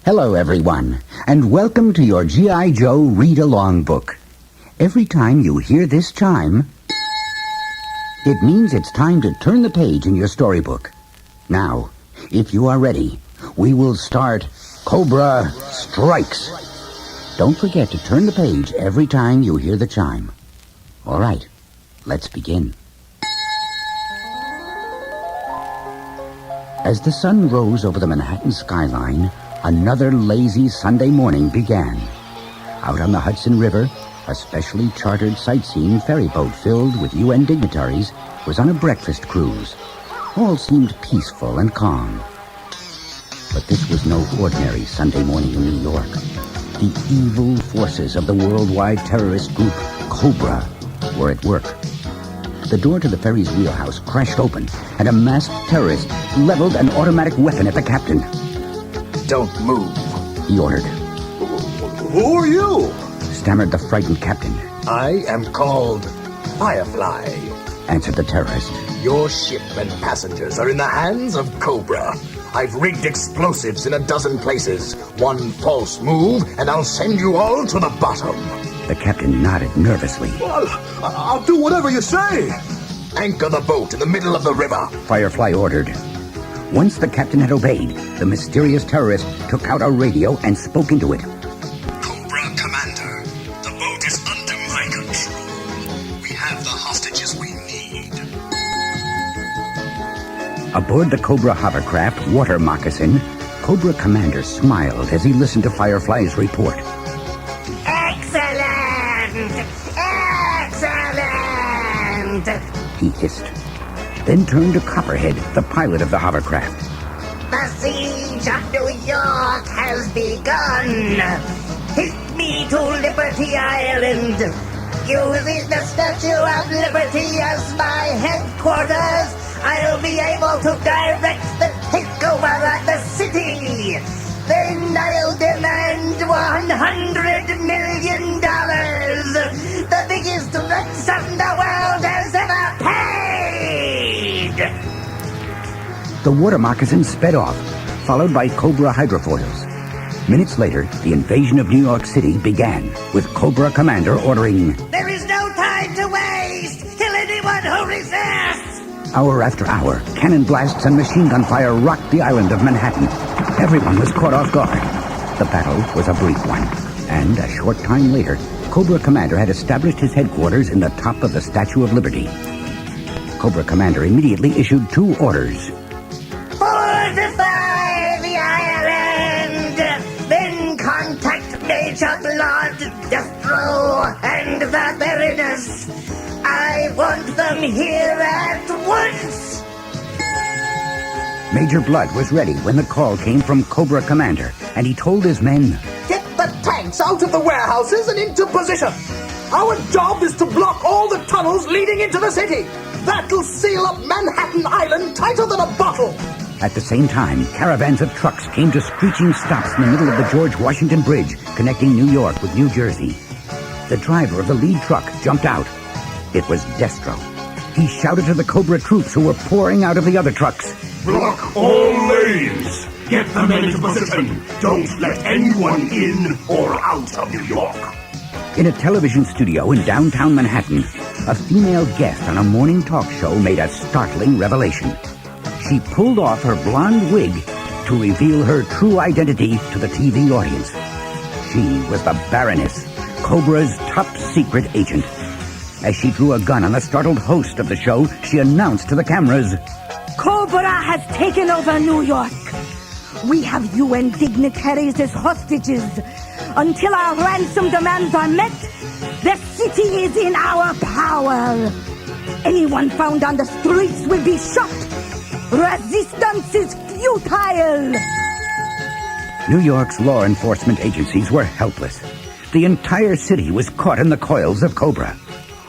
Hello, everyone, and welcome to your G.I. Joe read-along book. Every time you hear this chime, it means it's time to turn the page in your storybook. Now, if you are ready, we will start Cobra Strikes. Don't forget to turn the page every time you hear the chime. All right, let's begin. As the sun rose over the Manhattan skyline, another lazy Sunday morning began. Out on the Hudson River, a specially chartered sightseeing ferry boat filled with UN dignitaries was on a breakfast cruise. All seemed peaceful and calm. But this was no ordinary Sunday morning in New York. The evil forces of the worldwide terrorist group Cobra were at work. The door to the ferry's wheelhouse crashed open, and a masked terrorist leveled an automatic weapon at the captain. Don't move, he ordered. Who are you? Stammered the frightened captain. I am called Firefly, answered the terrorist. Your ship and passengers are in the hands of Cobra. I've rigged explosives in a dozen places. One false move, and I'll send you all to the bottom. The captain nodded nervously. Well, I'll do whatever you say. Anchor the boat in the middle of the river, Firefly ordered. Once the captain had obeyed, the mysterious terrorist took out a radio and spoke into it. Cobra Commander, the boat is under my control. We have the hostages we need. Aboard the Cobra hovercraft Water Moccasin, Cobra Commander smiled as he listened to Firefly's report. Excellent! Excellent! He hissed, then turned to Copperhead, the pilot of the hovercraft. The siege of New York has begun. Take me to Liberty Island. Using the Statue of Liberty as my headquarters, I'll be able to direct the takeover of the city. Then I'll demand $100 million. The biggest ransom the world has ever paid. The Water Moccasin sped off, followed by Cobra hydrofoils. Minutes later, the invasion of New York City began, with Cobra Commander ordering, There is no time to waste! Kill anyone who resists! Hour after hour, cannon blasts and machine gun fire rocked the island of Manhattan. Everyone was caught off guard. The battle was a brief one, and a short time later, Cobra Commander had established his headquarters in the top of the Statue of Liberty. Cobra Commander immediately issued 2 orders. Fortify the island! Then contact Major Lord Destro and the Baroness. I want them here at once! Major Blood was ready when the call came from Cobra Commander, and he told his men, Get the tanks out of the warehouses and into position. Our job is to block all the tunnels leading into the city. That'll seal up Manhattan Island tighter than a bottle. At the same time, caravans of trucks came to screeching stops in the middle of the George Washington Bridge, connecting New York with New Jersey. The driver of the lead truck jumped out. It was Destro. He shouted to the Cobra troops who were pouring out of the other trucks. Block all lanes. Get the men into position. Don't let anyone in or out of New York. In a television studio in downtown Manhattan, a female guest on a morning talk show made a startling revelation. She pulled off her blonde wig to reveal her true identity to the TV audience. She was the Baroness, Cobra's top-secret agent. As she drew a gun on the startled host of the show, she announced to the cameras, Cobra has taken over New York. We have UN dignitaries as hostages. Until our ransom demands are met, the city is in our power. Anyone found on the streets will be shot. Resistance is futile. New York's law enforcement agencies were helpless. The entire city was caught in the coils of Cobra.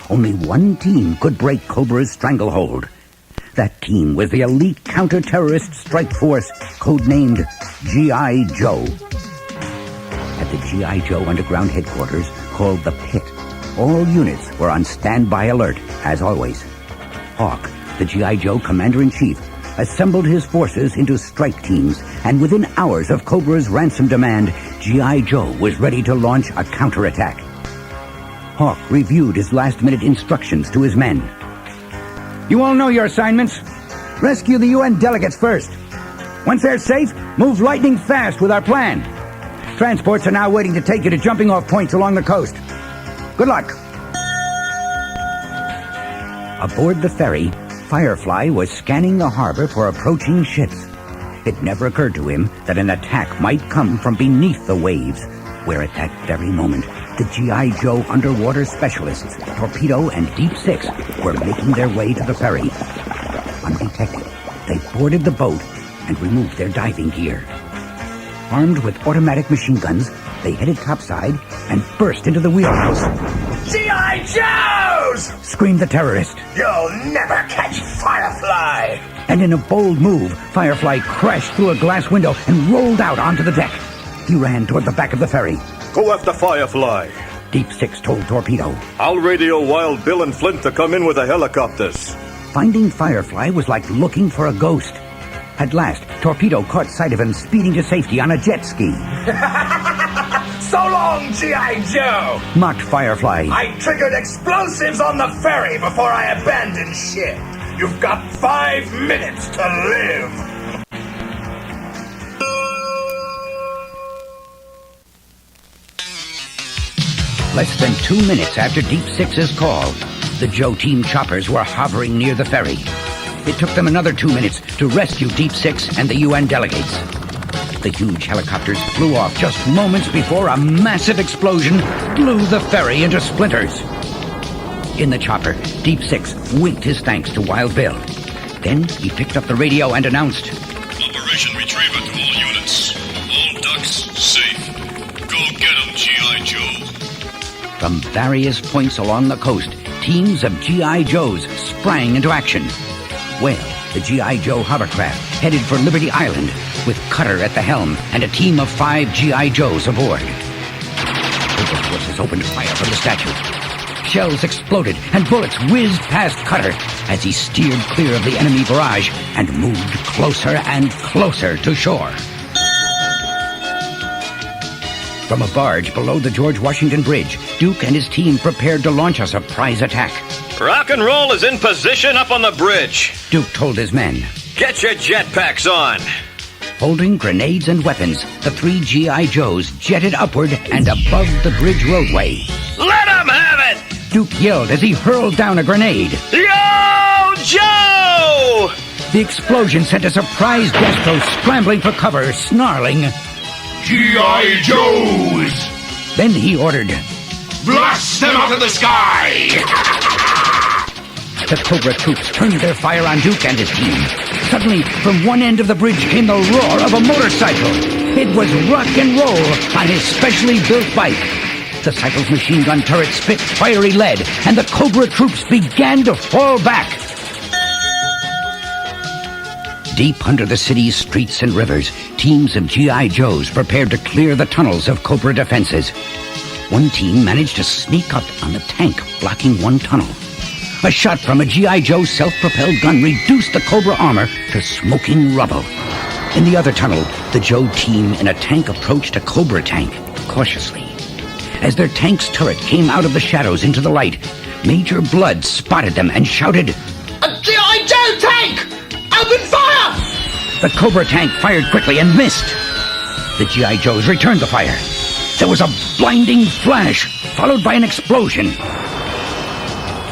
Only one team could break Cobra's stranglehold. That team was the elite counter-terrorist strike force, codenamed G.I. Joe. At the G.I. Joe underground headquarters, called the Pit, all units were on standby alert, as always. Hawk, the G.I. Joe commander-in-chief, assembled his forces into strike teams and within hours of Cobra's ransom demand, G.I. Joe was ready to launch a counterattack. Hawk reviewed his last-minute instructions to his men. You all know your assignments. Rescue the UN delegates first. Once they're safe, move lightning fast with our plan. Transports are now waiting to take you to jumping-off points along the coast. Good luck. Aboard the ferry, Firefly was scanning the harbor for approaching ships. It never occurred to him that an attack might come from beneath the waves, where at that very moment, the G.I. Joe underwater specialists, Torpedo and Deep Six, were making their way to the ferry. Undetected, they boarded the boat and removed their diving gear. Armed with automatic machine guns, they headed topside and burst into the wheelhouse. G.I. Joes! Screamed the terrorist. You'll never catch Firefly! And in a bold move, Firefly crashed through a glass window and rolled out onto the deck. He ran toward the back of the ferry. Go after Firefly. Deep Six told Torpedo. I'll radio Wild Bill and Flint to come in with the helicopters. Finding Firefly was like looking for a ghost. At last, Torpedo caught sight of him speeding to safety on a jet ski. So long, G.I. Joe! Mocked Firefly. I triggered explosives on the ferry before I abandoned ship. You've got 5 minutes to live. Less than 2 minutes after Deep Six's call, the Joe Team choppers were hovering near the ferry. It took them another 2 minutes to rescue Deep Six and the UN delegates. The huge helicopters flew off just moments before a massive explosion blew the ferry into splinters. In the chopper, Deep Six winked his thanks to Wild Bill. Then he picked up the radio and announced, Operation Retriever to all units. All ducks safe. Go get 'em, G.I. Joe. From various points along the coast, teams of G.I. Joes sprang into action. Well, the G.I. Joe hovercraft headed for Liberty Island, with Cutter at the helm and a team of 5 G.I. Joes aboard. Cobra forces opened fire from the statue. Shells exploded and bullets whizzed past Cutter as he steered clear of the enemy barrage and moved closer and closer to shore. From a barge below the George Washington Bridge, Duke and his team prepared to launch a surprise attack. Rock and roll is in position up on the bridge. Duke told his men. Get your jetpacks on. Holding grenades and weapons, the 3 G.I. Joes jetted upward and above the bridge roadway. Let 'em have it! Duke yelled as he hurled down a grenade. Yo, Joe! The explosion sent a surprised Destro scrambling for cover, snarling. G.I. Joes! Then he ordered. Blast them out of the sky! The Cobra troops turned their fire on Duke and his team. Suddenly, from one end of the bridge came the roar of a motorcycle. It was rock and roll on his specially built bike. The cycle's machine gun turret spit fiery lead, and the Cobra troops began to fall back. Deep under the city's streets and rivers, teams of G.I. Joes prepared to clear the tunnels of Cobra defenses. One team managed to sneak up on the tank blocking one tunnel. A shot from a G.I. Joe self-propelled gun reduced the Cobra armor to smoking rubble. In the other tunnel, the Joe team in a tank approached a Cobra tank, cautiously. As their tank's turret came out of the shadows into the light, Major Blood spotted them and shouted, A G.I. Joe tank! Open fire! The Cobra tank fired quickly and missed. The G.I. Joes returned the fire. There was a blinding flash, followed by an explosion.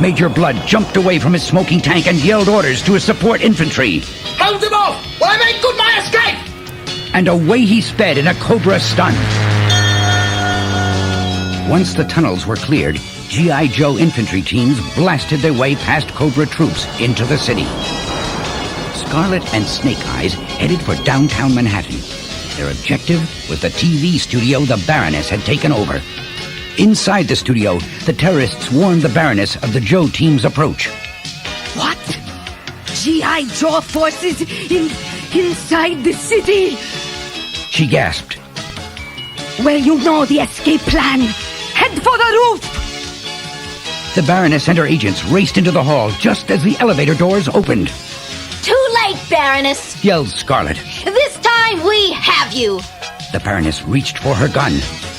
Major Blood jumped away from his smoking tank and yelled orders to his support infantry. Hold them off while I make good my escape! And away he sped in a Cobra stun. Once the tunnels were cleared, G.I. Joe infantry teams blasted their way past Cobra troops into the city. Scarlet and Snake Eyes headed for downtown Manhattan. Their objective was the TV studio the Baroness had taken over. Inside the studio, the terrorists warned the Baroness of the Joe team's approach. What? G.I. Joe forces inside the city? She gasped. Well, you know the escape plan. Head for the roof! The Baroness and her agents raced into the hall just as the elevator doors opened. Too late, Baroness. Yelled Scarlet. This time we you. The Baroness reached for her gun.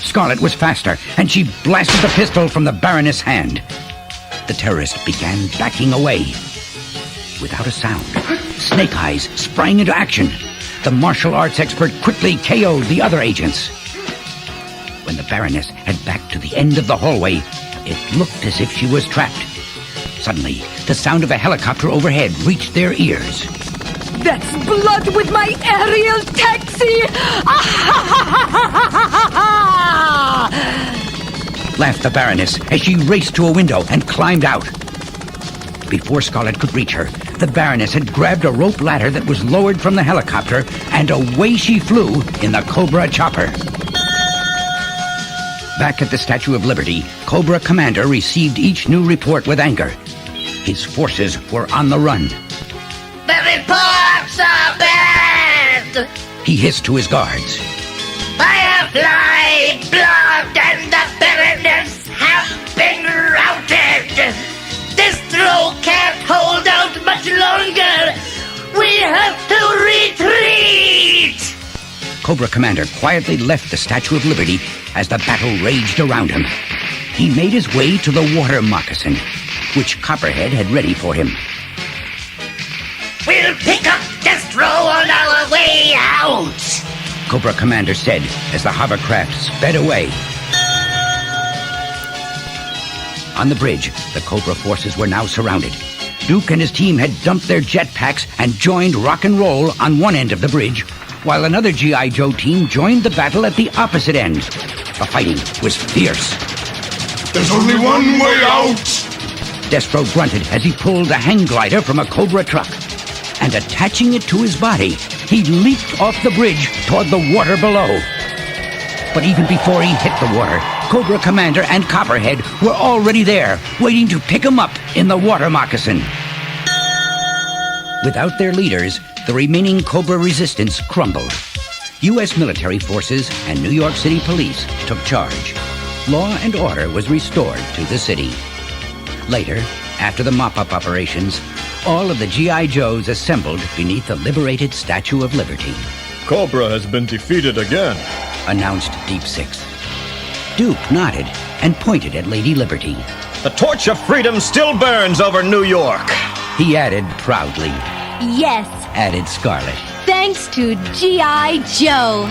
Scarlet was faster, and she blasted the pistol from the Baroness' hand. The terrorist began backing away. Without a sound, Snake Eyes sprang into action. The martial arts expert quickly KO'd the other agents. When the Baroness had backed to the end of the hallway, it looked as if she was trapped. Suddenly, the sound of a helicopter overhead reached their ears. That's blood with my aerial taxi! Laughed the Baroness as she raced to a window and climbed out. Before Scarlet could reach her, the Baroness had grabbed a rope ladder that was lowered from the helicopter, and away she flew in the Cobra chopper. Back at the Statue of Liberty, Cobra Commander received each new report with anger. His forces were on the run. The reports are bad! He hissed to his guards. Firefly, blood, and the Baroness have been routed! Destro can't hold out much longer! We have to retreat! Cobra Commander quietly left the Statue of Liberty as the battle raged around him. He made his way to the water moccasin, which Copperhead had ready for him. We'll pick up Destro on our way out! Cobra Commander said as the hovercraft sped away. On the bridge, the Cobra forces were now surrounded. Duke and his team had dumped their jetpacks and joined Rock and Roll on one end of the bridge, while another G.I. Joe team joined the battle at the opposite end. The fighting was fierce. There's only one way out! Destro grunted as he pulled a hang glider from a Cobra truck. And attaching it to his body, he leaped off the bridge toward the water below. But even before he hit the water, Cobra Commander and Copperhead were already there, waiting to pick him up in the water moccasin. Without their leaders, the remaining Cobra resistance crumbled. U.S. military forces and New York City police took charge. Law and order was restored to the city. Later, after the mop-up operations, all of the G.I. Joes assembled beneath the liberated Statue of Liberty. Cobra has been defeated again, announced Deep Six. Duke nodded and pointed at Lady Liberty. The torch of freedom still burns over New York. He added proudly. Yes, Added Scarlet. thanks to G.I. Joe.